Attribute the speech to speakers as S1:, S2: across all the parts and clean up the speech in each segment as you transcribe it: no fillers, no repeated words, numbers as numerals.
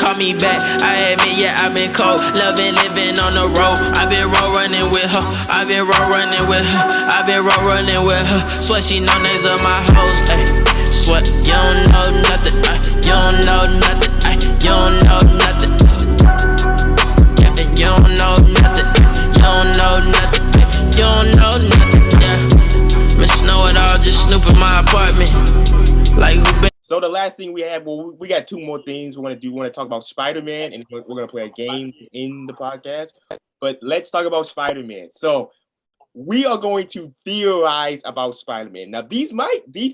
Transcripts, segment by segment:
S1: call me back. I admit, yeah, I've been cold. Loving, living on the road. I've been road running with her. I've been road running with her. I've been road running with her. Swear she know names of my hoes. Ay. Swear you don't know nothing. Ay. You don't know nothing. Ay. You don't know nothing. Yeah, you don't know nothing. You don't know nothing. Ay. You don't know nothing. Yeah. Miss Know It All just snooping my apartment. Like who been?
S2: So the last thing we have, well, we got two more things we want to do. We want to talk about Spider-Man, and we're going to play a game in the podcast. But let's talk about Spider-Man. So we are going to theorize about Spider-Man. Now, these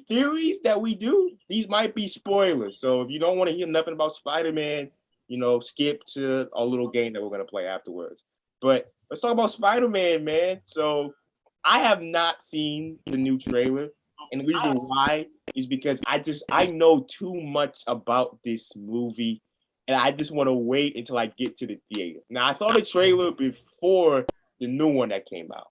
S2: theories that we do, these might be spoilers. So if you don't want to hear nothing about Spider-Man, skip to a little game that we're going to play afterwards. But let's talk about Spider-Man, man. So I have not seen the new trailer. And the reason why is because I know too much about this movie, and I just want to wait until I get to the theater. Now, I saw the trailer before the new one that came out.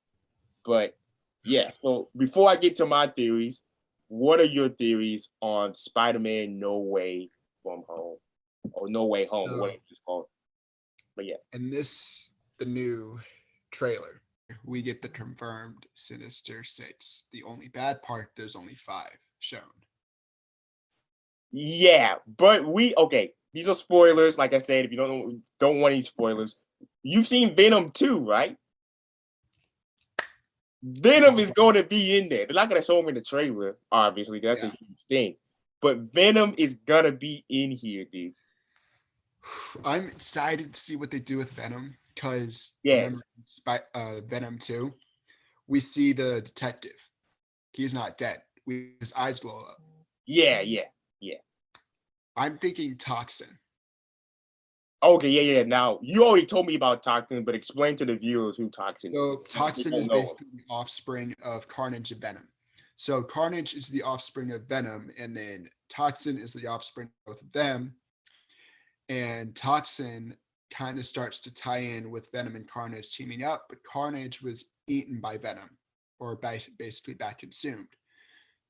S2: But yeah, so before I get to my theories, what are your theories on Spider-Man No Way from Home? Or No Way Home, whatever it's called. But yeah.
S3: In the new trailer, we get the confirmed Sinister Six. The only bad part, there's only 5 shown.
S2: Yeah, but these are spoilers. Like I said, if you don't want any spoilers, you've seen Venom 2, right? Venom is going to be in there. They're not going to show him in the trailer, obviously. That's a huge thing. But Venom is going to be in here, dude.
S3: I'm excited to see what they do with Venom because Venom 2, we see the detective. He's not dead. His eyes blow up.
S2: Yeah.
S3: I'm thinking Toxin.
S2: Okay, yeah. Now, you already told me about Toxin, but explain to the viewers who Toxin is.
S3: So Toxin is basically the offspring of Carnage and Venom. So Carnage is the offspring of Venom, and then Toxin is the offspring of both of them. And Toxin kind of starts to tie in with Venom and Carnage teaming up, but Carnage was eaten by Venom, or basically by consumed.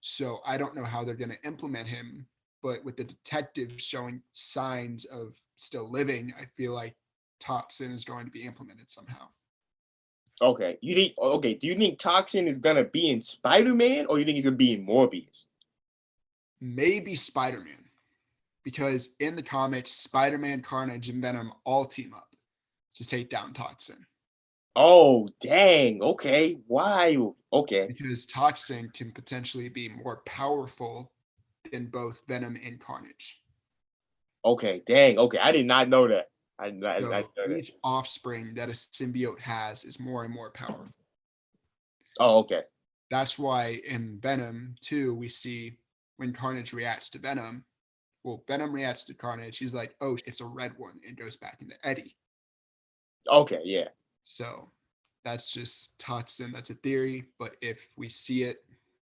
S3: So I don't know how they're going to implement him, but with the detective showing signs of still living, I feel like Toxin is going to be implemented somehow.
S2: Okay. Do you think Toxin is going to be in Spider-Man, or you think he's going to be in Morbius?
S3: Maybe Spider-Man. Because in the comics, Spider-Man, Carnage, and Venom all team up to take down Toxin.
S2: Oh, dang. Okay. Why? Okay.
S3: Because Toxin can potentially be more powerful than both Venom and Carnage.
S2: Okay, dang. Okay, I did not know that. I
S3: each offspring that a symbiote has is more and more powerful.
S2: Oh, okay.
S3: That's why in Venom 2, we see when Carnage reacts to Venom, Venom reacts to Carnage. He's like, oh, it's a red one, and goes back into Eddie.
S2: Okay, yeah.
S3: So that's just Toxin. That's a theory. But if we see it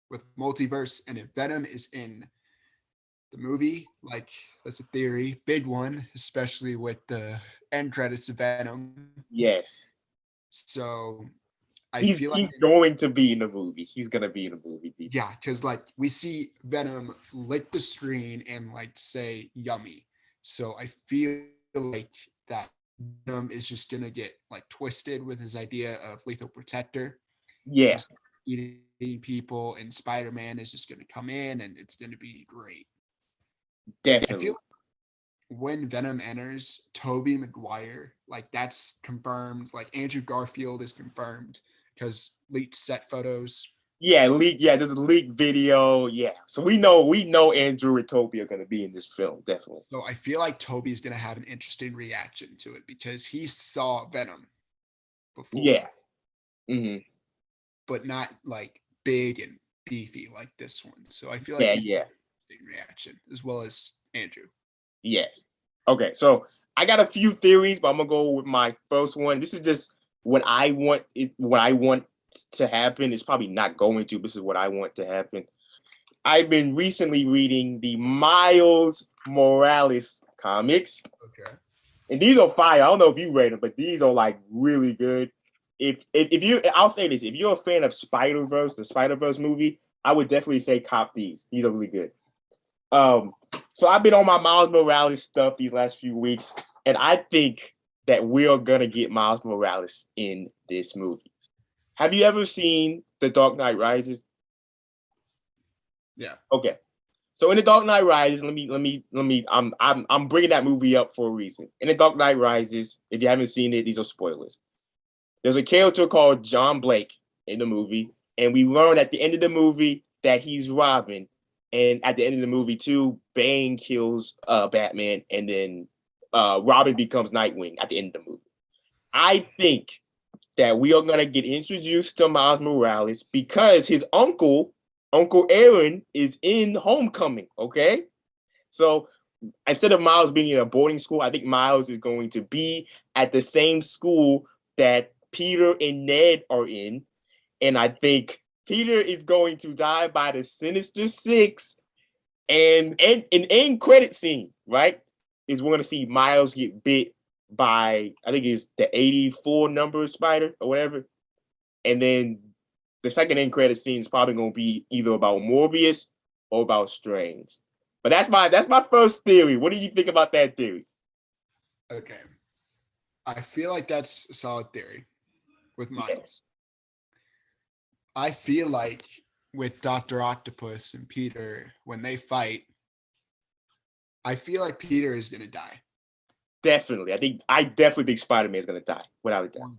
S3: with multiverse, and if Venom is in the movie, like that's a theory, big one, especially with the end credits of Venom.
S2: Yes.
S3: So
S2: I feel like he's going to be in the movie. He's gonna be in the movie.
S3: Yeah, because like we see Venom lick the screen and like say yummy. So I feel like that Venom is just gonna get like twisted with his idea of lethal protector.
S2: Yeah.
S3: Eating people, and Spider-Man is just gonna come in and it's gonna be great.
S2: Definitely.
S3: I feel like when Venom enters, Tobey Maguire, like that's confirmed. Like Andrew Garfield is confirmed because leaked set photos.
S2: Yeah, there's a leaked video. Yeah. So we know Andrew and Tobey are gonna be in this film, definitely.
S3: So I feel like Tobey's gonna have an interesting reaction to it because he saw Venom before.
S2: Yeah. Mm-hmm.
S3: But not like big and beefy like this one. So I feel like reaction as well as Andrew.
S2: Yes. Okay, so I got a few theories, but I'm gonna go with my first one. This is just what I want to happen. It's probably not going to, but this is what I want to happen. I've been recently reading the Miles Morales comics.
S3: Okay.
S2: And these are fire. I don't know if you read them, but these are like really good. I'll say this, if you're a fan of the Spider-Verse movie, I would definitely say cop these. These are really good. So I've been on my Miles Morales stuff these last few weeks, and I think that we're gonna get Miles Morales in this movie. Have you ever seen The Dark Knight Rises?
S3: Yeah.
S2: Okay. So in The Dark Knight Rises, I'm bringing that movie up for a reason. In The Dark Knight Rises, if you haven't seen it, these are spoilers. There's a character called John Blake in the movie, and we learn at the end of the movie that he's Robin. And at the end of the movie, too, Bane kills Batman, and then Robin becomes Nightwing at the end of the movie. I think that we are gonna get introduced to Miles Morales because his uncle, Uncle Aaron, is in Homecoming. Okay, so instead of Miles being in a boarding school, I think Miles is going to be at the same school that Peter and Ned are in, and I think Peter is going to die by the Sinister Six, and an end credit scene, right? Is we're gonna see Miles get bit by, I think it's the 84 number spider or whatever. And then the second end credit scene is probably gonna be either about Morbius or about Strange. But that's my first theory. What do you think about that theory?
S3: Okay. I feel like that's a solid theory with Miles. I feel like with Dr. Octopus and Peter, when they fight, I feel like Peter is gonna die.
S2: Definitely. I definitely think Spider-Man is gonna die, without a doubt.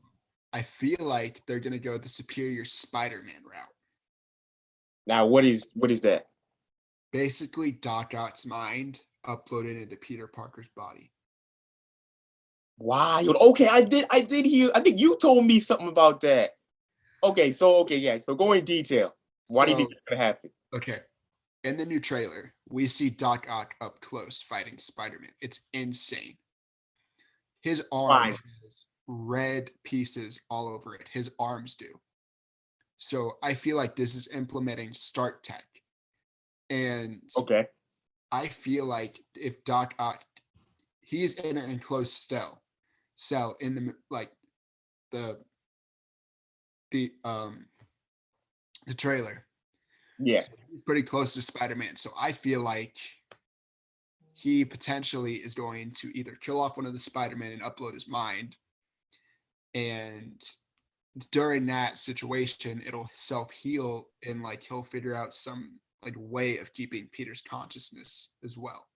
S3: I feel like they're gonna go the superior Spider-Man route.
S2: Now, what is that?
S3: Basically, Doc Ock's mind uploaded into Peter Parker's body.
S2: Why? Okay, I did hear. I think you told me something about that. Okay, yeah. So go in detail. Why do you think it's gonna happen?
S3: Okay. In the new trailer, we see Doc Ock up close fighting Spider-Man. It's insane. His arm has red pieces all over it. His arms do. So I feel like this is implementing Stark Tech. And
S2: Okay.
S3: I feel like if Doc Ock, he's in an enclosed cell in the the trailer.
S2: Yeah.
S3: So he's pretty close to Spider-Man. So I feel like he potentially is going to either kill off one of the Spider-Man and upload his mind. And during that situation, it'll self-heal and like he'll figure out some like way of keeping Peter's consciousness as well.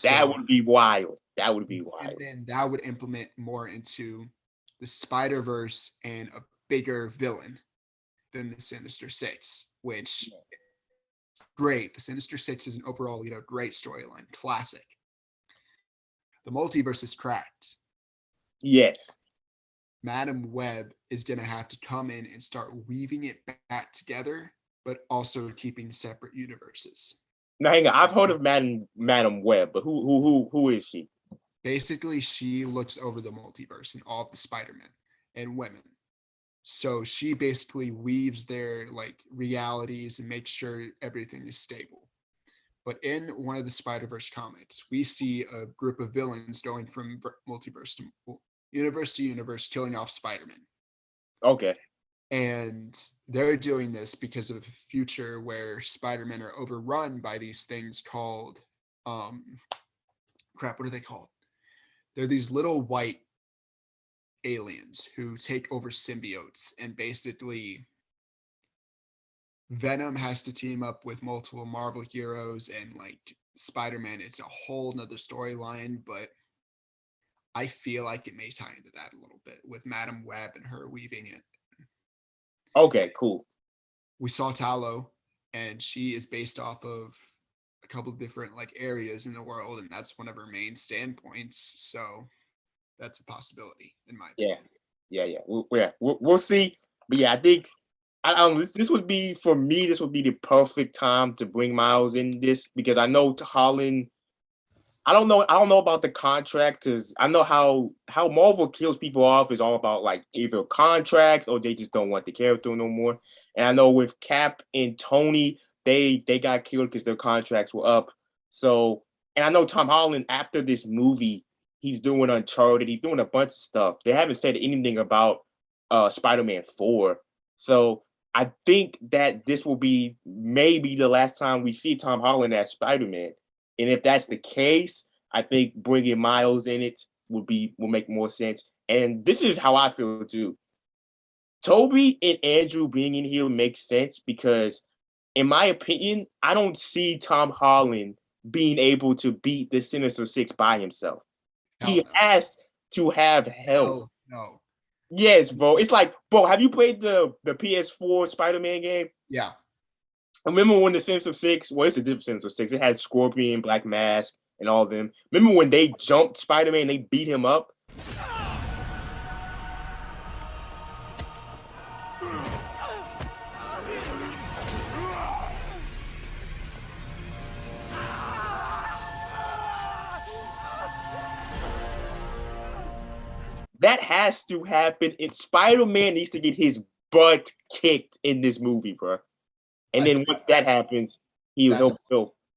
S2: That would be wild. That would be
S3: And
S2: wild.
S3: then that would implement more into the Spider-Verse and a bigger villain than the Sinister Six, which great. The Sinister Six is an overall, great storyline, classic. The multiverse is cracked.
S2: Yes.
S3: Madam Web is going to have to come in and start weaving it back together, but also keeping separate universes.
S2: Now, hang on. I've heard of Madam Web, but who is she?
S3: Basically, she looks over the multiverse and all of the Spider-Men and women. So she basically weaves their like realities and makes sure everything is stable. But in one of the Spider-Verse comics, we see a group of villains going from multiverse to universe, killing off Spider-Man.
S2: Okay.
S3: And they're doing this because of a future where Spider-Men are overrun by these things called, what are they called? They're these little white aliens who take over symbiotes, and basically Venom has to team up with multiple Marvel heroes and like Spider-Man. It's a whole nother storyline, but I feel like it may tie into that a little bit with Madam Web and her weaving it.
S2: Okay, cool.
S3: We saw Talo, and she is based off of a couple of different like areas in the world, and that's one of her main standpoints. So that's a possibility in my opinion.
S2: Yeah. We'll see. But yeah, I think this would be, for me, this would be the perfect time to bring Miles in this, because I know Holland. I don't know about the contract, because I know how Marvel kills people off is all about like either contracts or they just don't want the character no more. And I know with Cap and Tony, they got killed because their contracts were up. So, and I know Tom Holland, after this movie, he's doing Uncharted, he's doing a bunch of stuff. They haven't said anything about Spider-Man 4. So I think that this will be maybe the last time we see Tom Holland as Spider-Man. And if that's the case, I think bringing Miles in it will make more sense. And this is how I feel too. Toby and Andrew being in here makes sense because, in my opinion, I don't see Tom Holland being able to beat the Sinister Six by himself.
S3: Hell
S2: He
S3: no.
S2: has to have help.
S3: Hell no.
S2: Yes, bro. It's like, bro, have you played the PS4 Spider-Man game?
S3: Yeah.
S2: Remember when the Sinister Six, well, it's a different Sinister Six. It had Scorpion, Black Mask, and all of them. Remember when they jumped Spider-Man, they beat him up? That has to happen. And Spider-Man needs to get his butt kicked in this movie, bro. And then once that happens, he'll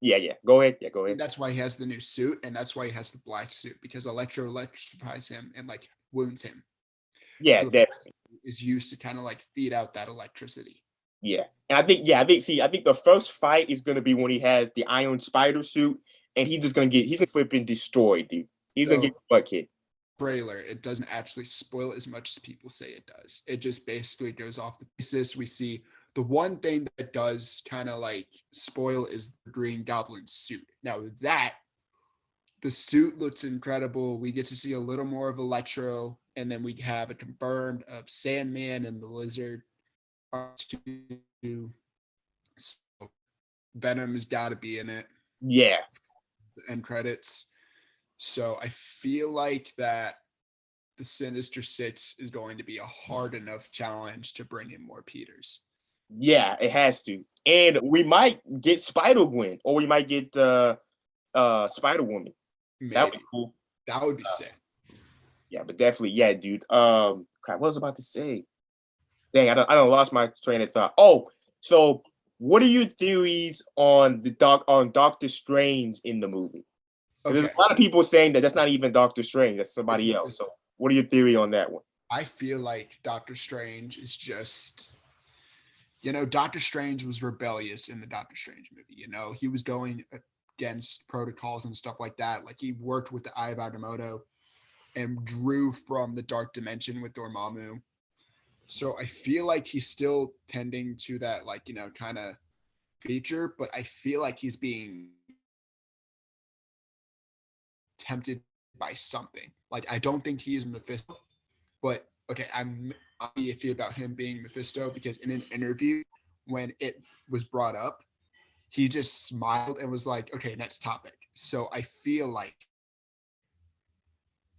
S2: yeah. Go ahead. Yeah, go ahead.
S3: That's why he has the new suit, and that's why he has the black suit, because Electro electrifies him and like wounds him.
S2: Yeah,
S3: so
S2: that
S3: is used to kind of like feed out that electricity.
S2: Yeah. And I think the first fight is gonna be when he has the Iron Spider suit, and he's gonna flipping destroyed, dude. He's gonna get his butt kicked.
S3: Trailer, it doesn't actually spoil as much as people say it does. It just basically goes off the basis. We see the one thing that does kind of like spoil is the Green Goblin suit. Now the suit looks incredible. We get to see a little more of Electro, and then we have a confirmed of Sandman and the Lizard. So Venom has got to be in it.
S2: Yeah.
S3: The end credits. So I feel like that the Sinister Six is going to be a hard enough challenge to bring in more Peters.
S2: Yeah, it has to. And we might get Spider-Gwen, or we might get Spider-Woman. That would be cool.
S3: That would be sick.
S2: Yeah, but definitely, yeah, dude. Crap, what was I about to say? Dang, I don't lost my train of thought. Oh, so what are your theories on Doctor Strange in the movie? Okay. There's a lot of people saying that that's not even Doctor Strange, that's somebody else. So what are your theory on that one?
S3: I feel like Doctor Strange is just, Doctor Strange was rebellious in the Doctor Strange movie. He was going against protocols and stuff like that. Like he worked with the Eye of Agamotto and drew from the dark dimension with Dormammu. So I feel like he's still tending to that, kind of feature, but I feel like he's being tempted by something. Like I don't think he's Mephisto, but okay, I'm iffy about him being Mephisto because in an interview when it was brought up, he just smiled and was like, "Okay, next topic." So I feel like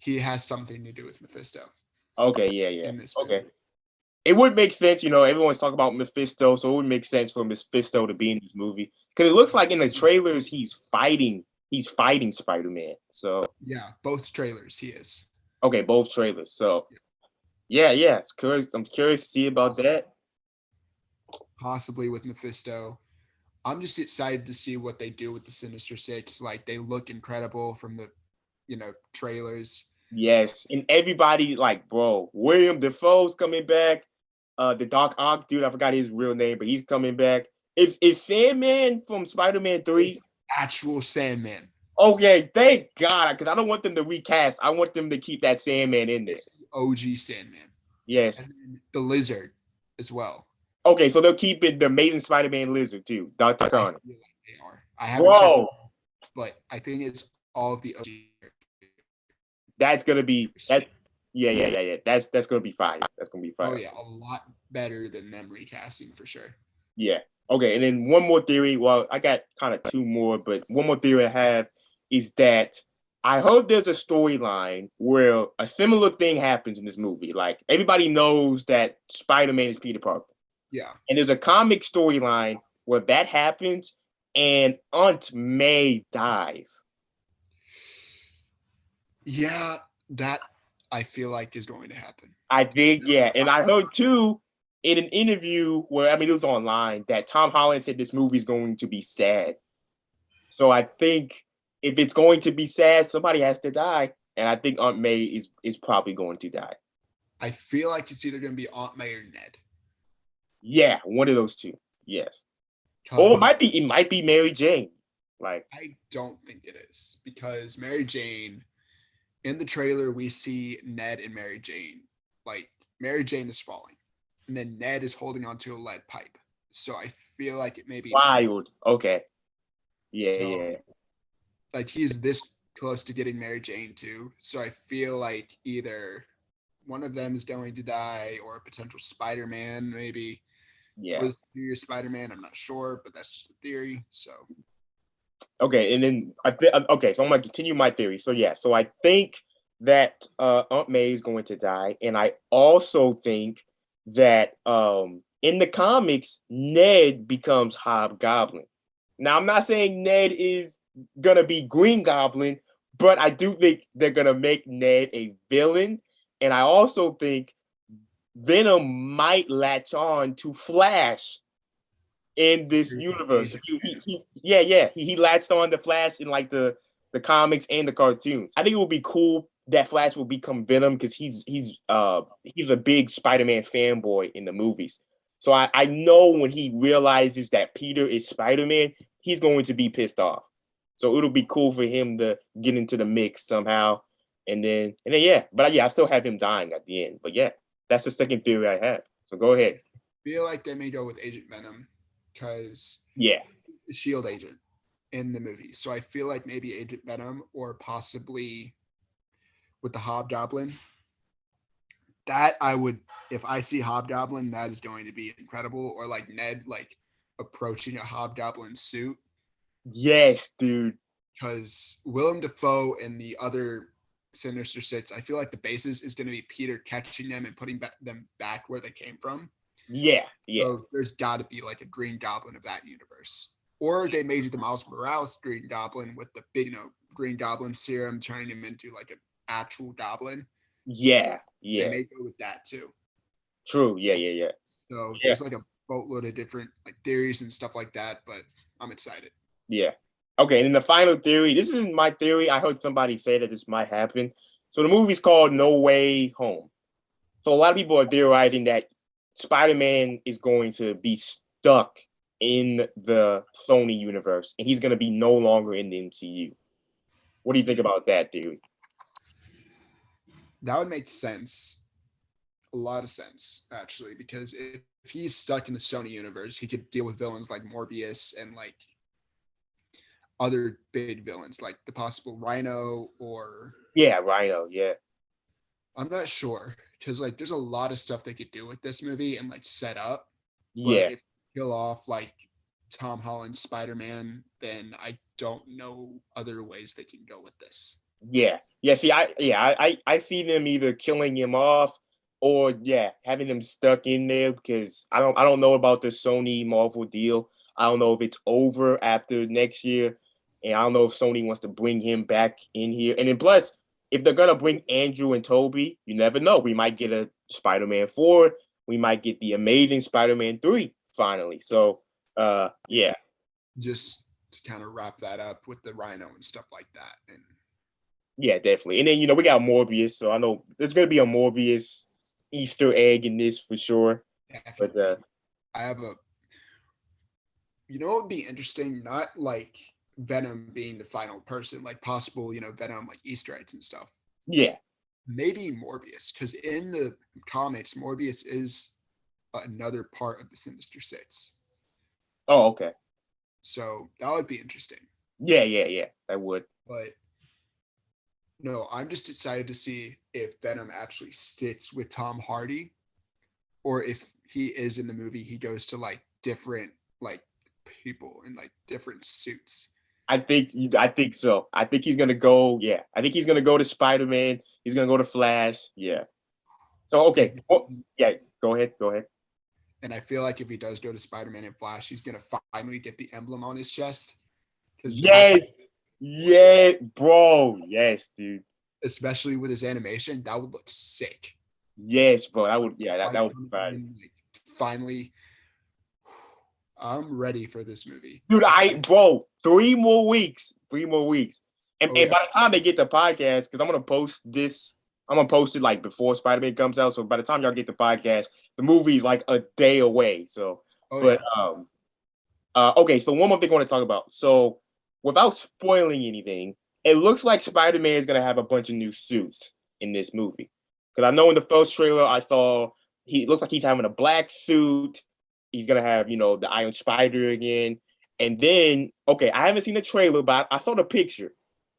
S3: he has something to do with Mephisto.
S2: Okay, yeah.
S3: In this movie.
S2: Okay. It would make sense, everyone's talking about Mephisto, so it would make sense for Mephisto to be in this movie. Because it looks like in the trailers he's fighting Spider-Man. So
S3: yeah, both trailers he is.
S2: Okay, both trailers. So yeah. I'm curious to see about that.
S3: Possibly with Mephisto. I'm just excited to see what they do with the Sinister Six. Like they look incredible from the trailers.
S2: Yes, and everybody like, bro, William Dafoe's coming back. The Doc Ock dude, I forgot his real name, but he's coming back. Is Sandman from Spider-Man 3?
S3: Actual Sandman.
S2: Okay, thank God, because I don't want them to recast. I want them to keep that Sandman in there.
S3: OG Sandman.
S2: Yes.
S3: And then the Lizard as well.
S2: Okay, so they'll keep it the Amazing Spider-Man Lizard too. Dr. Carnage.
S3: They are. I haven't checked, but I think it's all of the OG.
S2: That's gonna be that. Yeah. That's gonna be fire. That's gonna be fire.
S3: Oh yeah, a lot better than them recasting for sure.
S2: Yeah. Okay, and then one more theory. Well, I got kind of two more, but one more theory I have is that I heard there's a storyline where a similar thing happens in this movie. Like everybody knows that Spider-Man is Peter Parker.
S3: Yeah.
S2: And there's a comic storyline where that happens and Aunt May dies.
S3: Yeah, that I feel like is going to happen.
S2: I think, yeah. And I heard too in an interview where, it was online, that Tom Holland said this movie is going to be sad. So I think if it's going to be sad, somebody has to die. And I think Aunt May is probably going to die.
S3: I feel like it's either going to be Aunt May or Ned. Yeah,
S2: one of those two. Yes. Or it might be Mary Jane. Like,
S3: I don't think it is because Mary Jane in the trailer we see Ned and Mary Jane. Like Mary Jane is falling, and then Ned is holding onto a lead pipe. So I feel like it may be Ned.
S2: wild. Okay. Yeah,
S3: So
S2: yeah.
S3: like he's this close to getting Mary Jane too. So I feel like either one of them is going to die or a potential Spider-Man maybe.
S2: Yeah.
S3: Was your Spider-Man? I'm not sure, but that's just a theory. So
S2: Okay, and then okay, so I'm gonna continue my theory. So yeah, so I think that Aunt May is going to die, and I also think that in the comics Ned becomes Hobgoblin. Now I'm not saying Ned is gonna be Green Goblin, but I do think they're gonna make Ned a villain, and I also think Venom might latch on to Flash in this universe. He latched on to Flash in like the comics and the cartoons. I think it would be cool that Flash will become Venom because he's a big Spider-Man fanboy in the movies. So I know when he realizes that Peter is Spider-Man, he's going to be pissed off. So it'll be cool for him to get into the mix somehow. And then yeah, but yeah, I still have him dying at the end. But yeah, that's the second theory I have. So go ahead.
S3: feel like they may go with Agent Venom because
S2: Yeah.
S3: the Shield agent in the movie. So I feel like maybe Agent Venom or possibly with the Hobgoblin. That I would, if I see Hobgoblin, that is going to be incredible. Or like Ned, like approaching a Hobgoblin suit.
S2: Yes, dude.
S3: Because Willem Dafoe and the other Sinister Six, I feel like the basis is going to be Peter catching them and putting them back where they came from.
S2: Yeah, yeah.
S3: So there's got to be like a Green Goblin of that universe. Or they made the Miles Morales Green Goblin with the big, Green Goblin serum, turning him into like an actual goblin.
S2: Yeah,
S3: They
S2: yeah.
S3: may go with that too.
S2: True. Yeah, yeah, yeah.
S3: So
S2: Yeah.
S3: there's like a boatload of different like theories and stuff like that, but I'm excited.
S2: Yeah. Okay, and then the final theory. This isn't my theory. I heard somebody say that this might happen. So the movie's called No Way Home. So a lot of people are theorizing that Spider-Man is going to be stuck in the Sony universe, and he's going to be no longer in the MCU. What do you think about that theory?
S3: That would make sense. A lot of sense, actually, because if he's stuck in the Sony universe, he could deal with villains like Morbius and like other big villains, like the possible Rhino or
S2: Yeah, Rhino. Yeah.
S3: I'm not sure because like there's a lot of stuff they could do with this movie and like set up.
S2: Yeah.
S3: But if you kill off like Tom Holland's Spider-Man, then I don't know other ways they can go with this.
S2: Yeah. Yeah. See, I see them either killing him off or having him stuck in there because I don't know about the Sony Marvel deal. I don't know if it's over after next year, and I don't know if Sony wants to bring him back in here. And then plus, if they're gonna bring Andrew and Toby, you never know. We might get a Spider-Man 4. We might get the Amazing Spider-Man 3 finally. So, yeah.
S3: Just to kind of wrap that up with the Rhino and stuff like that. And
S2: Yeah, definitely. And then, we got Morbius. So I know there's going to be a Morbius Easter egg in this for sure.
S3: definitely.
S2: But
S3: I have what would be interesting? Not like Venom being the final person, like possible, Venom like Easter eggs and stuff.
S2: yeah.
S3: Maybe Morbius, because in the comics, Morbius is another part of the Sinister Six.
S2: Oh, okay.
S3: So that would be interesting.
S2: Yeah. That would.
S3: But no, I'm just excited to see if Venom actually sticks with Tom Hardy, or if he is in the movie, he goes to like different like people in like different suits.
S2: I think so. I think he's gonna go. Yeah, I think he's gonna go to Spider-Man. He's gonna go to Flash. Yeah. So okay. Well, yeah. Go ahead.
S3: And I feel like if he does go to Spider-Man and Flash, he's gonna finally get the emblem on his chest.
S2: Yes. Yeah, bro. Yes, dude.
S3: Especially with his animation, that would look sick.
S2: Yes, bro. That would. Yeah, that would be fine.
S3: Like, finally, I'm ready for this movie,
S2: Dude. 3 more weeks. 3 more weeks. And by the time they get the podcast, because I'm gonna post this. I'm gonna post it like before Spider-Man comes out. So by the time y'all get the podcast, the movie's like a day away. So, okay. So one more thing I want to talk about. So without spoiling anything, it looks like Spider-Man is gonna have a bunch of new suits in this movie. Because I know in the first trailer I saw he looks like he's having a black suit. He's gonna have, the Iron Spider again. And then, okay, I haven't seen the trailer, but I saw the picture.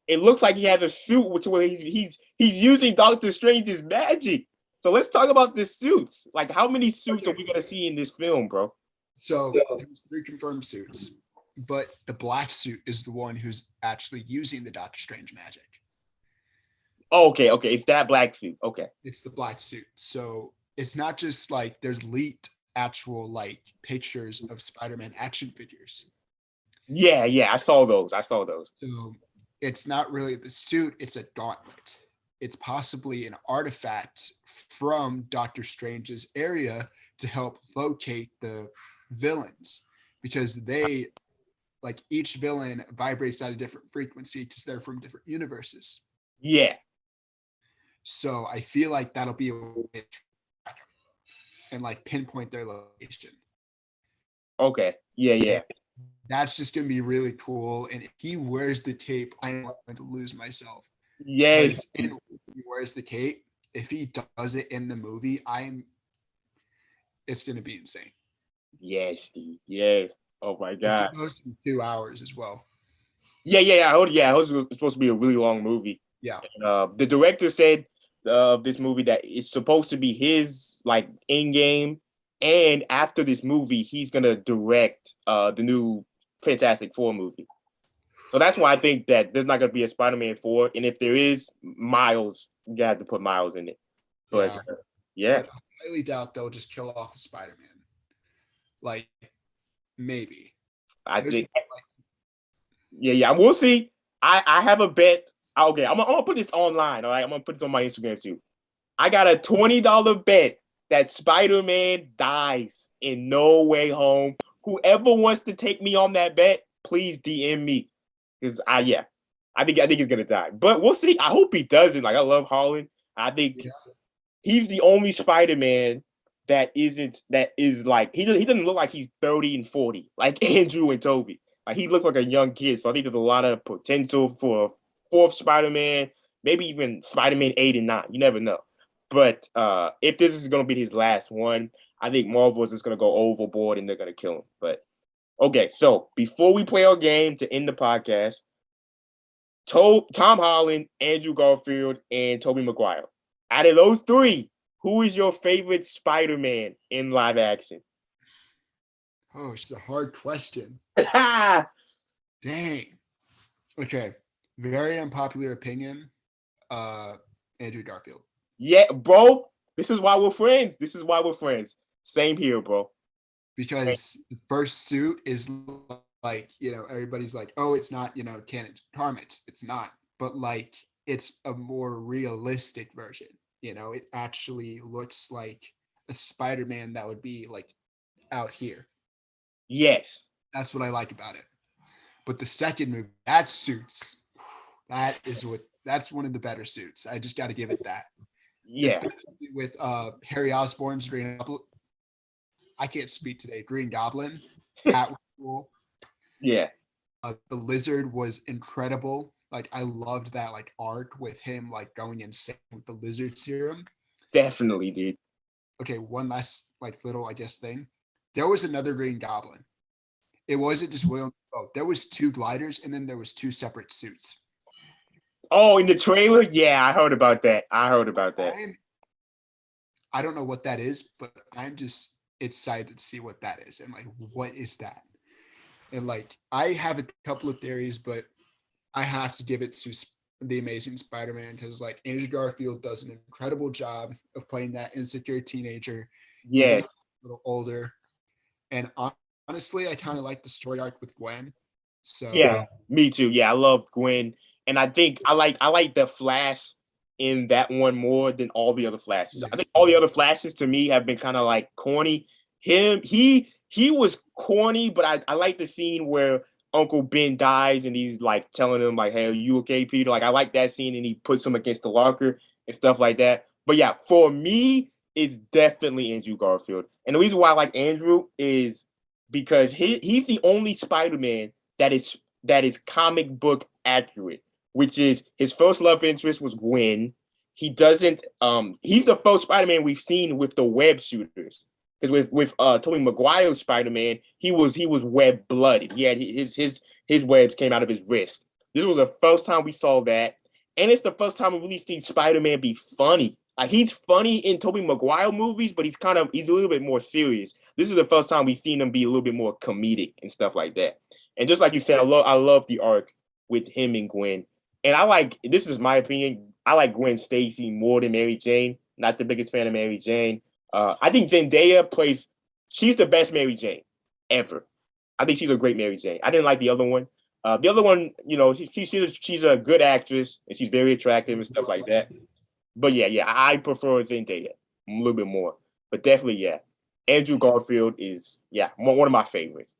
S2: It looks like he has a suit which where he's using Doctor Strange's magic. So let's talk about the suits. Like, how many suits are we gonna see in this film, bro?
S3: So there's 3 confirmed suits, but the black suit is the one who's actually using the Doctor Strange magic.
S2: Oh, okay, it's that black suit. Okay.
S3: It's the black suit. So it's not just like there's leaked actual like pictures of Spider-Man action figures.
S2: Yeah, I saw those.
S3: So it's not really the suit, it's a gauntlet. It's possibly an artifact from Doctor Strange's area to help locate the villains, because they, like, each villain vibrates at a different frequency because they're from different universes.
S2: Yeah.
S3: So I feel like that'll be a way to track them and like pinpoint their location.
S2: Okay. Yeah.
S3: That's just gonna be really cool. And if he wears the cape, I'm going to lose myself.
S2: Yes.
S3: If he wears the cape, if he does it in the movie, it's gonna be insane.
S2: Yes, Steve. Yes. Oh my God.
S3: It's supposed to be 2 hours as well.
S2: Yeah. I heard it was supposed to be a really long movie.
S3: Yeah.
S2: And, the director said of this movie that it's supposed to be his like in game, and after this movie, he's gonna direct the new Fantastic Four movie. So that's why I think that there's not gonna be a Spider-Man 4, and if there is, Miles, you got to put Miles in it. But yeah.
S3: But I highly doubt they'll just kill off a Spider-Man. Like, maybe.
S2: I think. Yeah. We'll see. I have a bet. Okay, I'm gonna put this online. All right, I'm gonna put this on my Instagram too. I got a $20 bet that Spider-Man dies in No Way Home. Whoever wants to take me on that bet, please DM me. Because I think he's gonna die. But we'll see. I hope he doesn't. Like, I love Holland. I think he's the only Spider-Man that is like he doesn't look like he's 30 and 40, like Andrew and Toby. Like, he looked like a young kid. So I think there's a lot of potential for fourth Spider-Man, maybe even Spider-Man 8 and 9. You never know. But if this is going to be his last one, I think Marvel is just going to go overboard and they're going to kill him. But okay, so before we play our game to end the podcast, Tom Holland, Andrew Garfield, and Tobey Maguire. Out of those 3, who is your favorite Spider-Man in live action?
S3: Oh, it's a hard question. Dang. Okay. Very unpopular opinion. Andrew Garfield.
S2: Yeah, bro. This is why we're friends. Same here, bro.
S3: Because the first suit is like, everybody's like, oh, it's not, canon comics. It's not. But like, it's a more realistic version. It actually looks like a Spider-Man that would be like out here.
S2: Yes.
S3: That's what I like about it. But the second movie, that suits. That's one of the better suits. I just got to give it that.
S2: Yeah.
S3: Especially with Harry Osborn's Green Goblin. I can't speak today. Green Goblin. That was cool.
S2: Yeah.
S3: The Lizard was incredible. Like, I loved that like arc with him like going insane with the Lizard serum.
S2: Definitely, dude.
S3: Okay, one last like little, I guess, thing. There was another Green Goblin. It wasn't just William. Oh, there was 2 gliders, and then there was 2 separate suits.
S2: Oh, in the trailer? Yeah, I heard about that. I
S3: don't know what that is, but I'm just excited to see what that is. And like, what is that? And like, I have a couple of theories, but I have to give it to the Amazing Spider-Man because like Andrew Garfield does an incredible job of playing that insecure teenager.
S2: Yes.
S3: A little older. And honestly, I kind of like the story arc with Gwen. So
S2: yeah, me too. Yeah, I love Gwen, and I think I like the Flash in that one more than all the other Flashes. I think all the other Flashes to me have been kind of like corny. He was corny, but I like the scene where Uncle Ben dies and he's like telling him like, "Hey, are you okay, Peter?" Like, I like that scene, and he puts him against the locker and stuff like that. But yeah, for me, it's definitely Andrew Garfield, and the reason why I like Andrew is because he's the only Spider-Man that is that is comic book accurate, which is his first love interest was Gwen. He doesn't. He's the first Spider-Man we've seen with the web shooters. Because with Tobey Maguire's Spider-Man, he was web blooded. He had his webs came out of his wrist. This was the first time we saw that, and it's the first time we really see Spider-Man be funny. Like he's funny in Tobey Maguire movies, but he's a little bit more serious. This is the first time we've seen him be a little bit more comedic and stuff like that. And just like you said, I love the arc with him and Gwen. And this is my opinion, I like Gwen Stacy more than Mary Jane. Not the biggest fan of Mary Jane. I think Zendaya she's the best Mary Jane ever. I think she's a great Mary Jane. I didn't like the other one. The other one, she's a good actress and she's very attractive and stuff like that. But yeah, I prefer Zendaya a little bit more. But definitely, yeah. Andrew Garfield is, one of my favorites.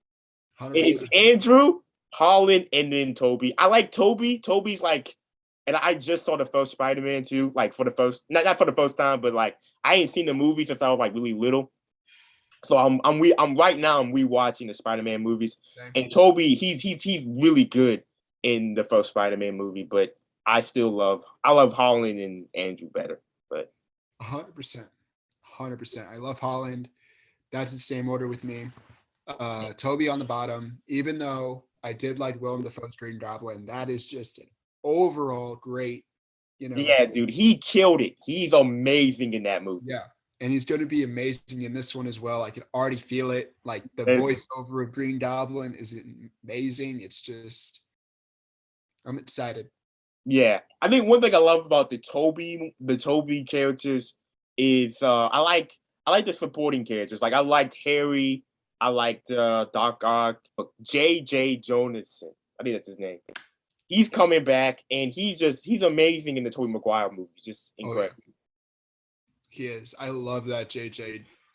S2: 100%. It's Andrew, Holland, and then Tobey. I like Tobey. Tobey's like, and I just saw the first Spider-Man too, like for the first, not for the first time, but like I ain't seen the movie since I was like really little. So I'm right now I'm rewatching the Spider-Man movies, and Tobey he's really good in the first Spider-Man movie, but I love Holland and Andrew better. But
S3: 100%. I love Holland. That's the same order with me. Tobey on the bottom, even though I did like Willem Dafoe's Green Goblin, that is just an overall great,
S2: Yeah, dude, he killed it. He's amazing in that movie.
S3: Yeah. And he's going to be amazing in this one as well. I can already feel it. Like the voiceover of Green Goblin is amazing. It's just, I'm excited.
S2: Yeah, I think one thing I love about the Tobey characters is I like the supporting characters. Like I liked Harry, I liked Doc Ock, J.J. Jonathan. I think that's his name. He's coming back, and he's amazing in the Tobey Maguire movies. Just incredible.
S3: Oh, yeah. He is. I love that J.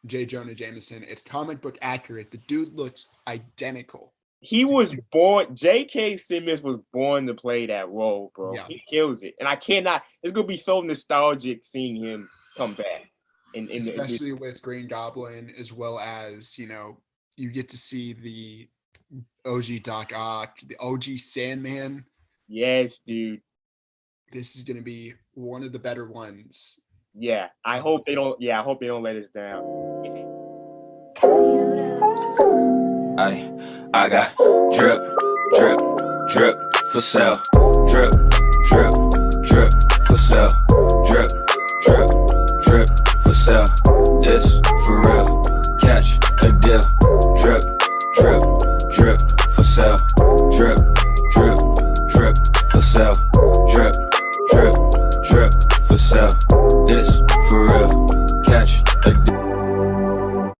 S3: Jonah Jameson. It's comic book accurate. The dude looks identical.
S2: He was born. J.K. Simmons was born to play that role, bro. Yeah. He kills it, and I cannot. It's gonna be so nostalgic seeing him come back,
S3: especially with Green Goblin, as well as you get to see the OG Doc Ock, the OG Sandman.
S2: Yes, dude.
S3: This is gonna be one of the better ones.
S2: Yeah, I hope they don't. Yeah, I hope they don't let us down.
S4: I got drip, drip, drip for sale. Drip, drip, drip for sale. Drip, drip, drip for sale. It's for real. Catch a deal. Drip, drip, drip for sale. Drip, drip, drip for sale. Drip, drip, drip for sale. It's